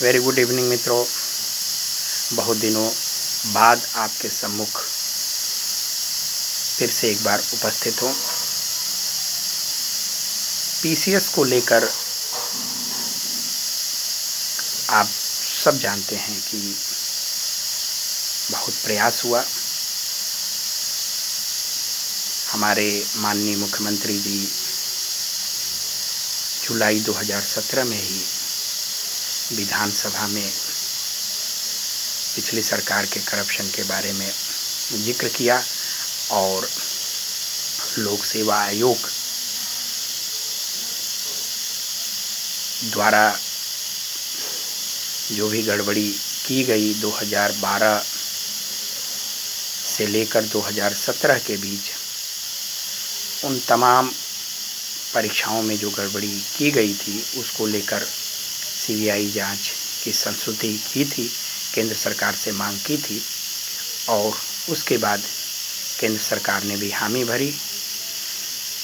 Very good evening मित्रों। बहुत दिनों बाद आपके सम्मुख फिर से एक बार उपस्थित हूँ। पीसीएस को लेकर आप सब जानते हैं कि बहुत प्रयास हुआ। हमारे माननीय मुख्यमंत्री जी जुलाई 2017 में ही विधानसभा में पिछली सरकार के करप्शन के बारे में जिक्र किया और लोक सेवा आयोग द्वारा जो भी गड़बड़ी की गई 2012 से लेकर 2017 के बीच, उन तमाम परीक्षाओं में जो गड़बड़ी की गई थी उसको लेकर सीबीआई जांच की संस्तुति की थी, केंद्र सरकार से मांग की थी और उसके बाद केंद्र सरकार ने भी हामी भरी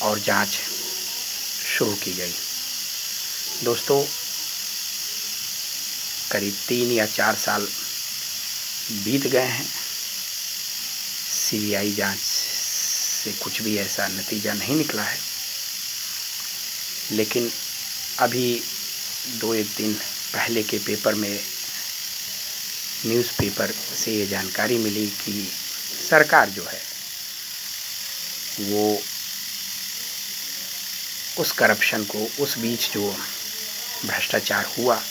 और जांच शुरू की गई। दोस्तों, करीब 3 या 4 साल बीत गए हैं। सीबीआई जांच से कुछ भी ऐसा नतीजा नहीं निकला है, लेकिन अभी 2-1 दिन पहले के पेपर में न्यूज़पेपर से ये जानकारी मिली कि सरकार जो है वो उस करप्शन को, उस बीच जो भ्रष्टाचार हुआ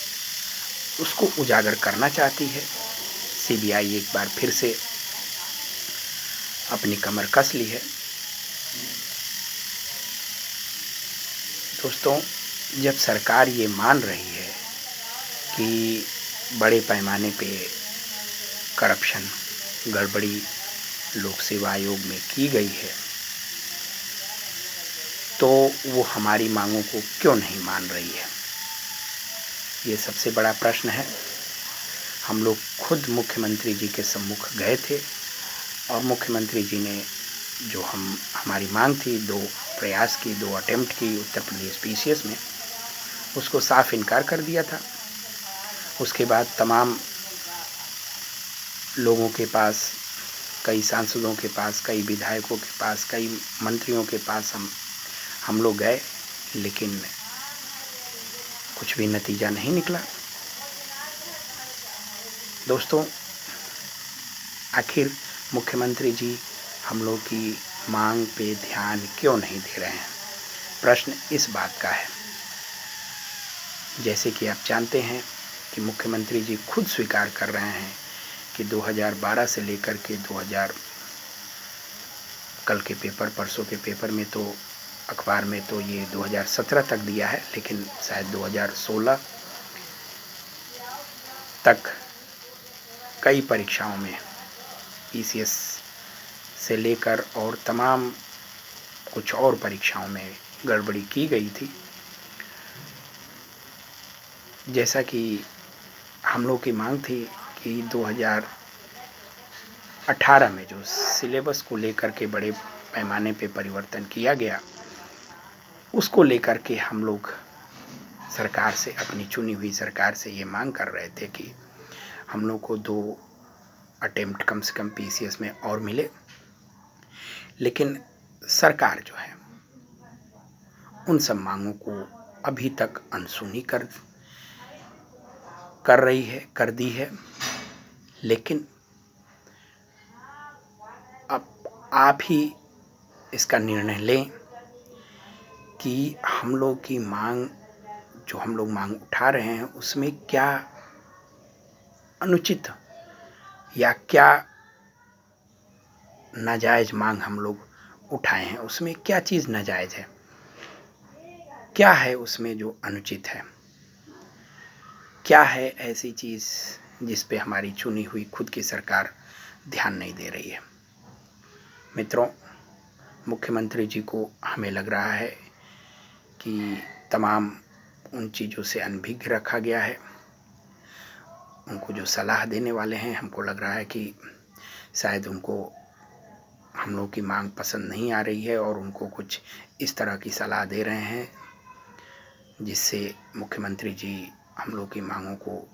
उसको उजागर करना चाहती है। सीबीआई एक बार फिर से अपनी कमर कस ली है। दोस्तों, जब सरकार ये मान रही है कि बड़े पैमाने पे करप्शन, गड़बड़ी लोक सेवा आयोग में की गई है, तो वो हमारी मांगों को क्यों नहीं मान रही है? ये सबसे बड़ा प्रश्न है। हम लोग खुद मुख्यमंत्री जी के सम्मुख गए थे और मुख्यमंत्री जी ने जो हमारी मांग थी, 2 प्रयास की, 2 अटेम्प्ट की उत्तर प्रदेश पीसीएस में, उसको साफ इनकार कर दिया था। उसके बाद तमाम लोगों के पास, कई सांसदों के पास, कई विधायकों के पास, कई मंत्रियों के पास हम लोग गए, लेकिन कुछ भी नतीजा नहीं निकला। दोस्तों, आखिर मुख्यमंत्री जी हम लोग की मांग पे ध्यान क्यों नहीं दे रहे हैं? प्रश्न इस बात का है। जैसे कि आप जानते हैं कि मुख्यमंत्री जी खुद स्वीकार कर रहे हैं कि 2012 से लेकर के 2000, कल के पेपर, परसों के पेपर में तो, अखबार में तो ये 2017 तक दिया है, लेकिन शायद 2016 तक कई परीक्षाओं में पीसीएस से लेकर और तमाम कुछ और परीक्षाओं में गड़बड़ी की गई थी। जैसा कि हम लोग की मांग थी कि 2018 में जो सिलेबस को लेकर के बड़े पैमाने पे परिवर्तन किया गया, उसको लेकर के हम लोग सरकार से, अपनी चुनी हुई सरकार से ये मांग कर रहे थे कि हम लोग को 2 अटेम्प्ट कम से कम पीसीएस में और मिले। लेकिन सरकार जो है उन सब मांगों को अभी तक अनसुनी कर दी है। लेकिन अब आप ही इसका निर्णय लें कि हम लोग की मांग, जो हम लोग मांग उठा रहे हैं, उसमें क्या अनुचित या क्या नाजायज़ मांग हम लोग उठाए हैं, उसमें क्या चीज़ नाजायज़ है, क्या है उसमें जो अनुचित है, क्या है ऐसी चीज़ जिस पे हमारी चुनी हुई खुद की सरकार ध्यान नहीं दे रही है। मित्रों, मुख्यमंत्री जी को हमें लग रहा है कि तमाम उन चीज़ों से अनभिज्ञ रखा गया है। उनको जो सलाह देने वाले हैं, हमको लग रहा है कि शायद उनको हम लोग की मांग पसंद नहीं आ रही है और उनको कुछ इस तरह की सलाह दे रहे हैं जिससे मुख्यमंत्री जी हम लोग की मांगों को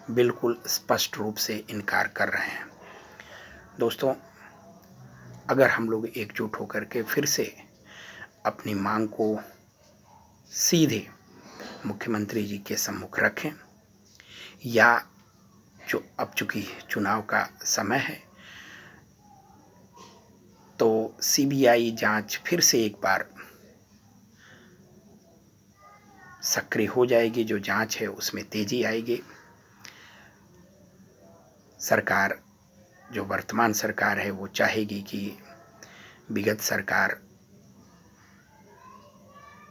बिल्कुल स्पष्ट रूप से इनकार कर रहे हैं। दोस्तों, अगर हम लोग एकजुट होकर के फिर से अपनी मांग को सीधे मुख्यमंत्री जी के सम्मुख रखें, या जो अब चूंकि चुनाव का समय है तो सीबीआई जांच फिर से एक बार सक्रिय हो जाएगी, जो जांच है उसमें तेजी आएगी। सरकार, जो वर्तमान सरकार है, वो चाहेगी कि विगत सरकार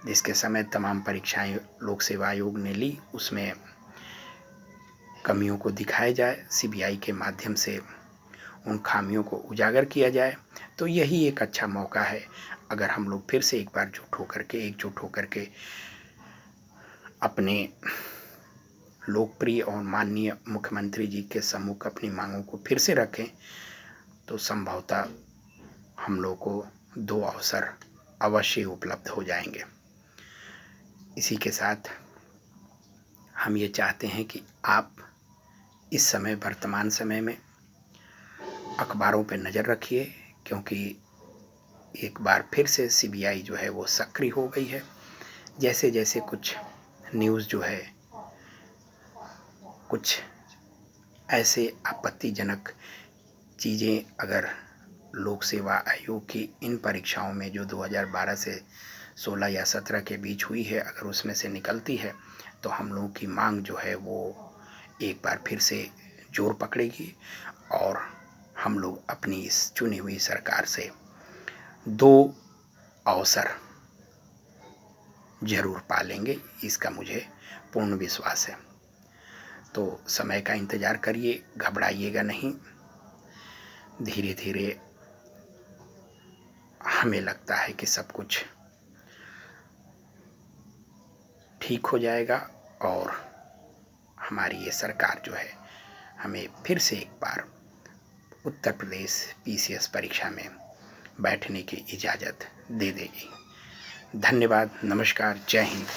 जिसके समय तमाम परीक्षाएं लोक सेवा आयोग ने ली, उसमें कमियों को दिखाया जाए, सीबीआई के माध्यम से उन खामियों को उजागर किया जाए। तो यही एक अच्छा मौका है, अगर हम लोग फिर से एक बार एकजुट होकर के अपने लोकप्रिय और माननीय मुख्यमंत्री जी के सम्मुख अपनी मांगों को फिर से रखें, तो संभवतः हम लोग को 2 अवसर अवश्य उपलब्ध हो जाएंगे। इसी के साथ हम ये चाहते हैं कि आप इस समय, वर्तमान समय में अखबारों पर नज़र रखिए, क्योंकि एक बार फिर से सीबीआई जो है वो सक्रिय हो गई है। जैसे जैसे कुछ न्यूज़ जो है, कुछ ऐसे आपत्तिजनक चीज़ें अगर लोक सेवा आयोग की इन परीक्षाओं में जो 2012 से 16 या 17 के बीच हुई है, अगर उसमें से निकलती है, तो हम लोगों की मांग जो है वो एक बार फिर से जोर पकड़ेगी और हम लोग अपनी इस चुनी हुई सरकार से 2 अवसर जरूर पालेंगे, इसका मुझे पूर्ण विश्वास है। तो समय का इंतज़ार करिए, घबराइएगा नहीं। धीरे धीरे हमें लगता है कि सब कुछ ठीक हो जाएगा और हमारी ये सरकार जो है हमें फिर से एक बार उत्तर प्रदेश पीसीएस परीक्षा में बैठने की इजाज़त दे देगी। धन्यवाद, नमस्कार, जय हिंद।